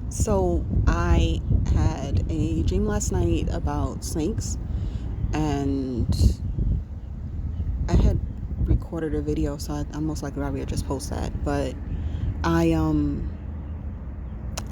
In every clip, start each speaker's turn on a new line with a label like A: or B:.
A: So I had a dream last night about snakes, and I had recorded a video, so I'm most likely probably just post that. But I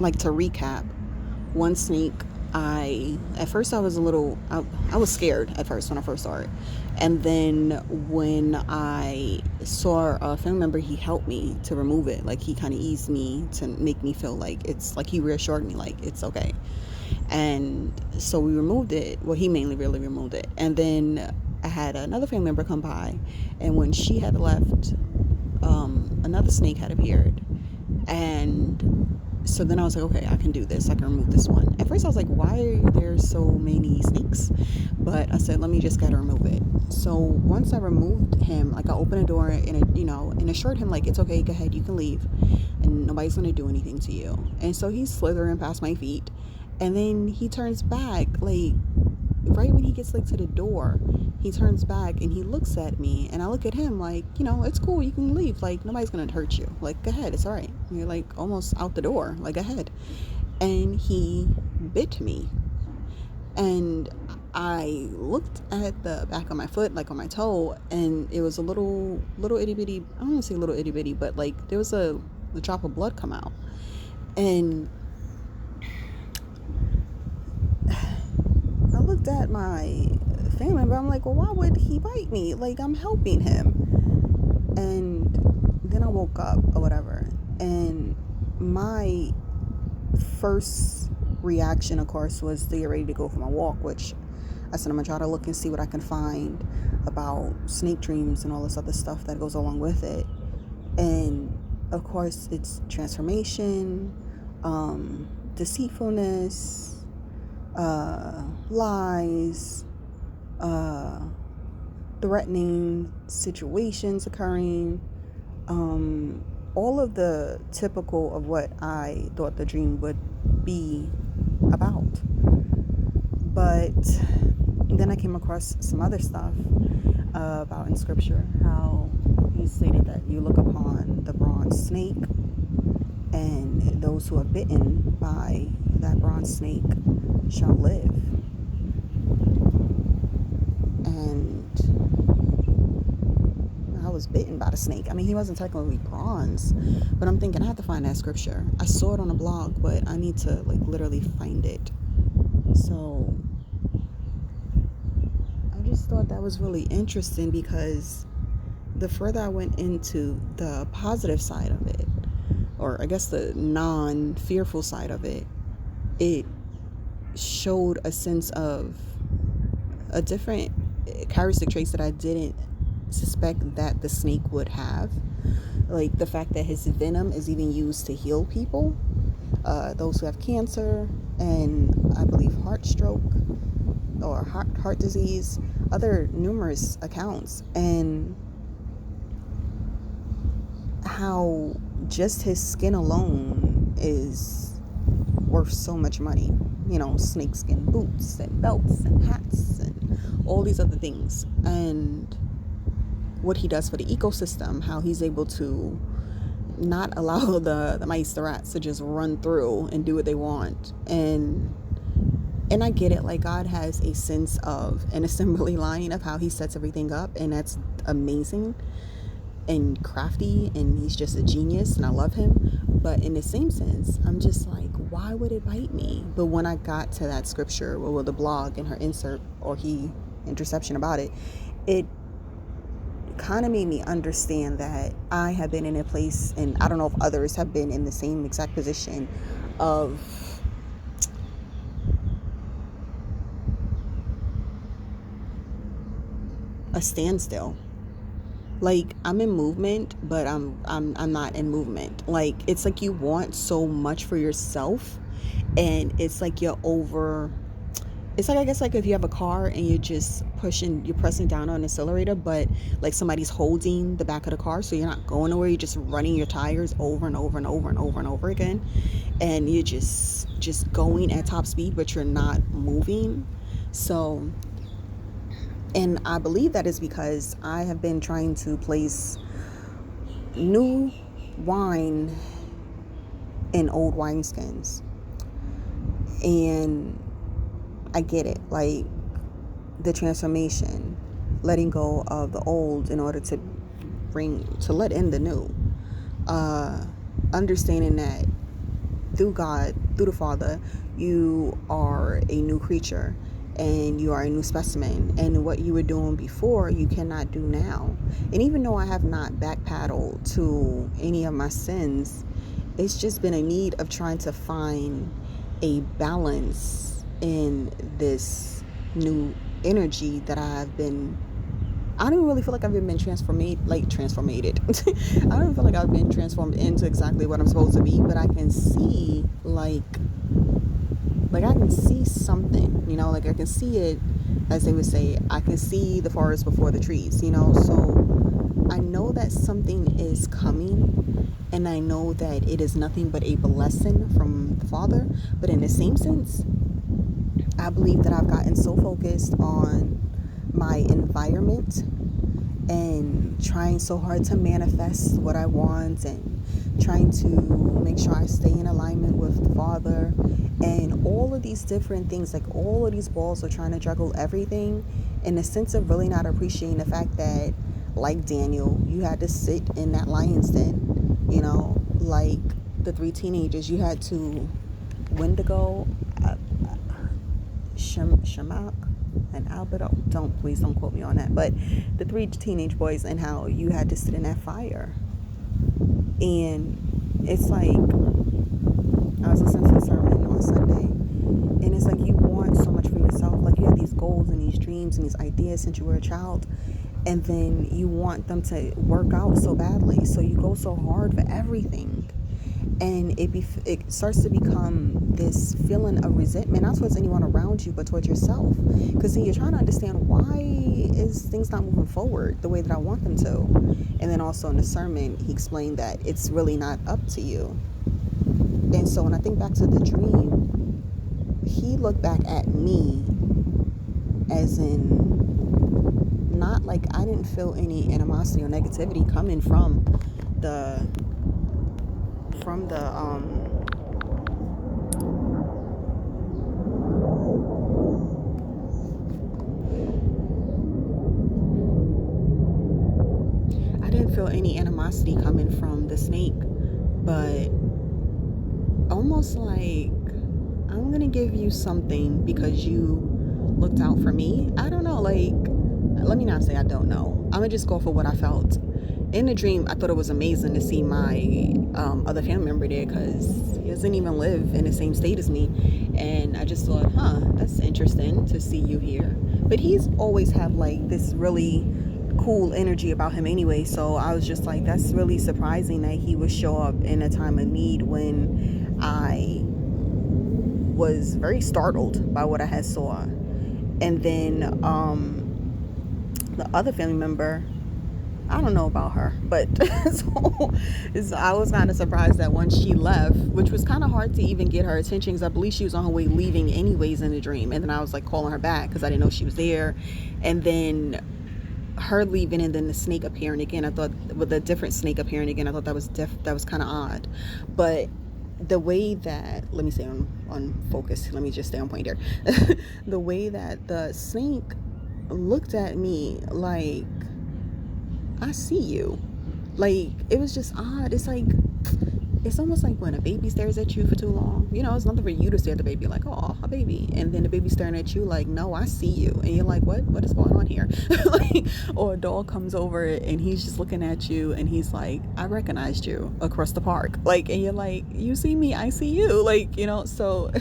A: like to recap one snake. I at first I was a little I was scared at first when I first saw it, and then when I saw a family member, he helped me to remove it. Like he kind of eased me to make me feel like it's like he reassured me like it's okay. And so we removed it. Well, he mainly really removed it. And then I had another family member come by, and when she had left, another snake had appeared. And so then I was like, okay, I can do this. I can remove this one. At first, I was like, why are there so many snakes? But I said, let me just gotta remove it. So once I removed him, like I opened a door and and assured him like it's okay, go ahead, you can leave, and nobody's gonna do anything to you. And so he's slithering past my feet, and then he turns back like right when he gets like to the door. He turns back and he looks at me, and I look at him like, it's cool, you can leave, like nobody's gonna hurt you, like go ahead, it's all right, you're like almost out the door, like go ahead. And he bit me, and I looked at the back of my foot, like on my toe, and it was a little itty bitty, I don't want to say little itty bitty, but like there was a drop of blood come out. And I looked at my family member. I'm like, well, why would he bite me? Like, I'm helping him. And then I woke up or whatever. And my first reaction, of course, was to get ready to go for my walk, which I said I'm going to try to look and see what I can find about snake dreams and all this other stuff that goes along with it. And of course, it's transformation, deceitfulness, lies, uh, threatening situations occurring, all of the typical of what I thought the dream would be about. But then I came across some other stuff about in scripture how he stated that you look upon the bronze snake, and those who are bitten by that bronze snake shall live. And I was bitten by the snake. I mean, he wasn't technically bronze, but I'm thinking I have to find that scripture. I saw it on a blog, but I need to like literally find it. So I just thought that was really interesting because the further I went into the positive side of it, or I guess the non-fearful side of it, it showed a sense of a different characteristic traits that I didn't suspect that the snake would have. Like the fact that his venom is even used to heal people, those who have cancer, and I believe heart stroke or heart disease, other numerous accounts, and how just his skin alone is worth so much money. Snakeskin boots and belts and hats and all these other things. And what he does for the ecosystem, how he's able to not allow the mice, the rats, to just run through and do what they want. And I get it, like God has a sense of an assembly line of how he sets everything up, and that's amazing and crafty, and he's just a genius, and I love him. But in the same sense, I'm just like, why would it bite me? But when I got to that scripture, well, the blog and her insert or interception about it, it kind of made me understand that I have been in a place, and I don't know if others have been in the same exact position of a standstill. Like I'm in movement, but I'm not in movement. Like it's like you want so much for yourself, and it's like you're over. It's like, I guess, like if you have a car and you're pressing down on an accelerator, but like somebody's holding the back of the car, so you're not going nowhere. You're just running your tires over and over and over and over and over again, and you're just going at top speed, but you're not moving. So, and I believe that is because I have been trying to place new wine in old wineskins. And I get it, like the transformation, letting go of the old in order to let in the new. Understanding that through God, through the Father, you are a new creature and you are a new specimen. And what you were doing before, you cannot do now. And even though I have not backpedaled to any of my sins, it's just been a need of trying to find a balance in this new energy that I don't really feel like I've been transformed. I don't even feel like I've been transformed into exactly what I'm supposed to be, but I can see like I can see something, like I can see it, as they would say, I can see the forest before the trees, so I know that something is coming, and I know that it is nothing but a blessing from the Father. But in the same sense, I believe that I've gotten so focused on my environment and trying so hard to manifest what I want and trying to make sure I stay in alignment with the Father and all of these different things, like all of these balls are trying to juggle everything in the sense of really not appreciating the fact that, like Daniel, you had to sit in that lion's den, like the three teenagers, you had to Wendigo, Shamak, and Albert. Please don't quote me on that. But the three teenage boys and how you had to sit in that fire. And it's like, I was listening to a sermon on Sunday, and it's like you want so much for yourself. Like you have these goals and these dreams and these ideas since you were a child, and then you want them to work out so badly. So you go so hard for everything. And it starts to become this feeling of resentment, not towards anyone around you, but towards yourself. Because then you're trying to understand, why is things not moving forward the way that I want them to? And then also in the sermon, he explained that it's really not up to you. And so when I think back to the dream, he looked back at me as in, not like I didn't feel any animosity or negativity coming from the I didn't feel any animosity coming from the snake, but almost like, I'm gonna give you something because you looked out for me. I don't know, like, let me not say I don't know. I'm gonna just go for what I felt. In the dream, I thought it was amazing to see my other family member there, because he doesn't even live in the same state as me. And I just thought, that's interesting to see you here. But he's always had like this really cool energy about him anyway. So I was just like, that's really surprising that he would show up in a time of need when I was very startled by what I had saw. And then the other family member, I don't know about her, but I was kind of surprised that once she left, which was kind of hard to even get her attention, because I believe she was on her way leaving anyways in the dream. And then I was like calling her back because I didn't know she was there. And then her leaving, and then the snake appearing again. I thought, with a different snake appearing again, I thought that was kind of odd. But the way that, let me stay on focus. Let me just stay on point here. The way that the snake looked at me like, I see you. Like, it was just odd. It's almost like when a baby stares at you for too long. It's nothing for you to stare at the baby like, oh, a baby. And then the baby staring at you like, no, I see you. And you're like, what is going on here? Like, or a dog comes over and he's just looking at you and he's like, I recognized you across the park. Like, and you're like, you see me, I see you. Like, so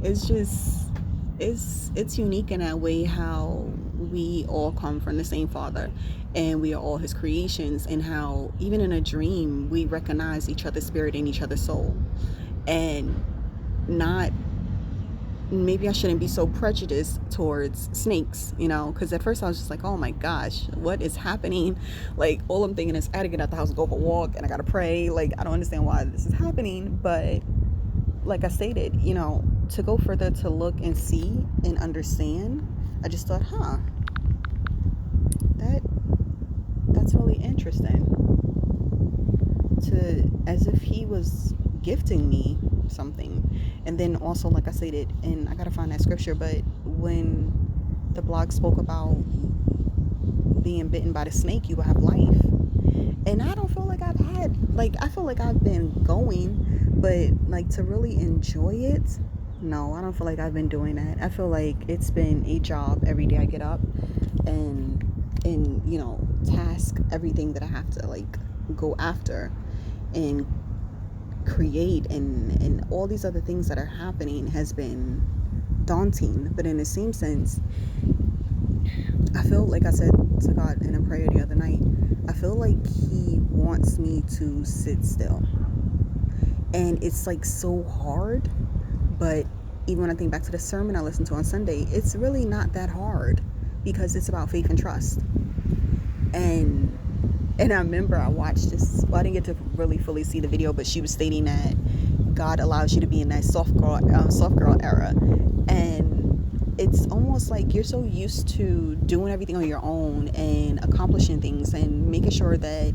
A: it's just, it's unique in that way, how we all come from the same Father and we are all his creations, and how even in a dream we recognize each other's spirit and each other's soul. And not, maybe I shouldn't be so prejudiced towards snakes, because at first I was just like, oh my gosh, what is happening? Like, all I'm thinking is I gotta get out the house and go for a walk, and I gotta pray. Like, I don't understand why this is happening. But like I stated, to go further to look and see and understand, I just thought, that's really interesting. To, as if he was gifting me something. And then also, like I stated, and I gotta find that scripture, but when the blog spoke about being bitten by the snake, you will have life. And I don't feel like I've had, like, I feel like I've been going, but like to really enjoy it, no, I don't feel like I've been doing that. I feel like it's been a job every day I get up, and task everything that I have to like go after and create, and all these other things that are happening has been daunting. But in the same sense, I feel like I said to God in a prayer the other night, I feel like He wants me to sit still. And it's like so hard, but even when I think back to the sermon I listened to on Sunday, it's really not that hard because it's about faith and trust. And I remember I watched this, well, I didn't get to really fully see the video, but she was stating that God allows you to be in that soft girl era. And it's almost like you're so used to doing everything on your own and accomplishing things and making sure that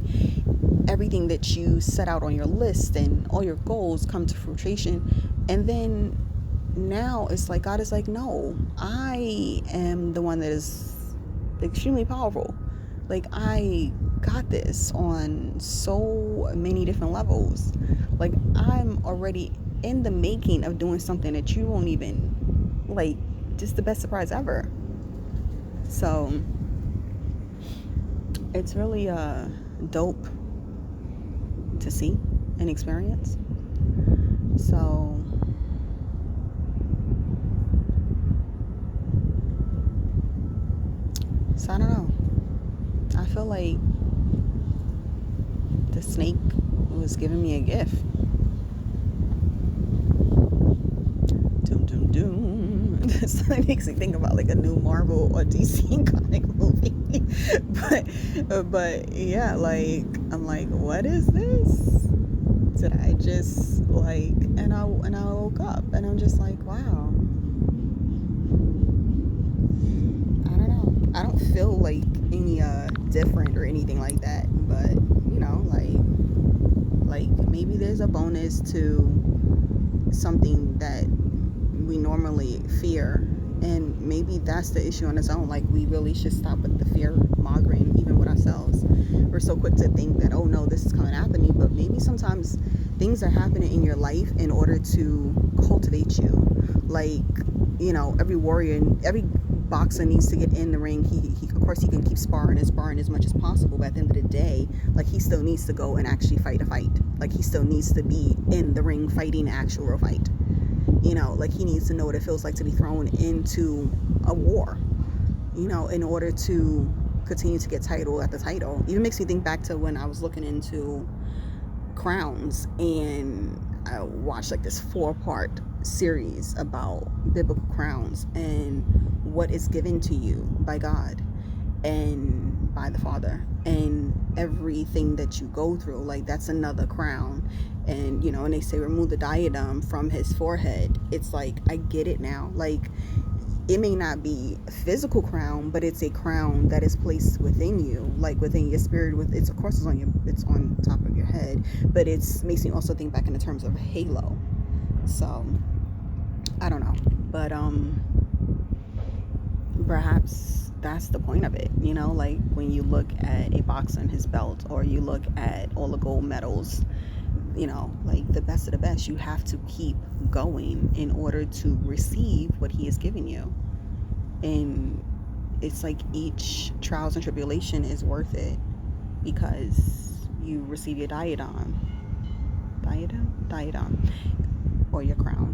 A: everything that you set out on your list and all your goals come to fruition. And then now it's like God is like, no, I am the one that is extremely powerful. Like, I got this on so many different levels. Like, I'm already in the making of doing something that you won't even, like, just the best surprise ever. So it's really dope to see and experience. So I don't know. I feel like the snake was giving me a gift. Doom, doom, doom. This makes me think about like a new Marvel or DC comic movie. but yeah, like I'm like, what is this? Did I just like? And I woke up and I'm just like, wow. I don't know. I don't feel like any different or anything like that. But like maybe there's a bonus to something that we normally fear, and maybe that's the issue on its own. Like, we really should stop with the fear mongering, even with ourselves. We're so quick to think that, oh no, this is coming to happen to me, but maybe sometimes things are happening in your life in order to cultivate you. Like, every warrior, every boxer needs to get in the ring. He of course he can keep sparring as much as possible, but at the end of the day, like, he still needs to go and actually fight a fight. Like, he still needs to be in the ring fighting an actual fight. Like, he needs to know what it feels like to be thrown into a war, in order to continue to get title after title. Even makes me think back to when I was looking into crowns, and I watched like this 4-part series about biblical crowns and what is given to you by God and by the Father, and everything that you go through, like, that's another crown. And and they say remove the diadem from his forehead. It's like, I get it now. Like, it may not be a physical crown, but it's a crown that is placed within you, like within your spirit. With it's, of course, it's on top of your head, but it's makes me also think back in the terms of a halo. So I don't know, but perhaps that's the point of it. Like, when you look at a boxer and his belt, or you look at all the gold medals, like the best of the best, you have to keep going in order to receive what he is giving you. And it's like each trials and tribulation is worth it, because you receive your diadem, or your crown.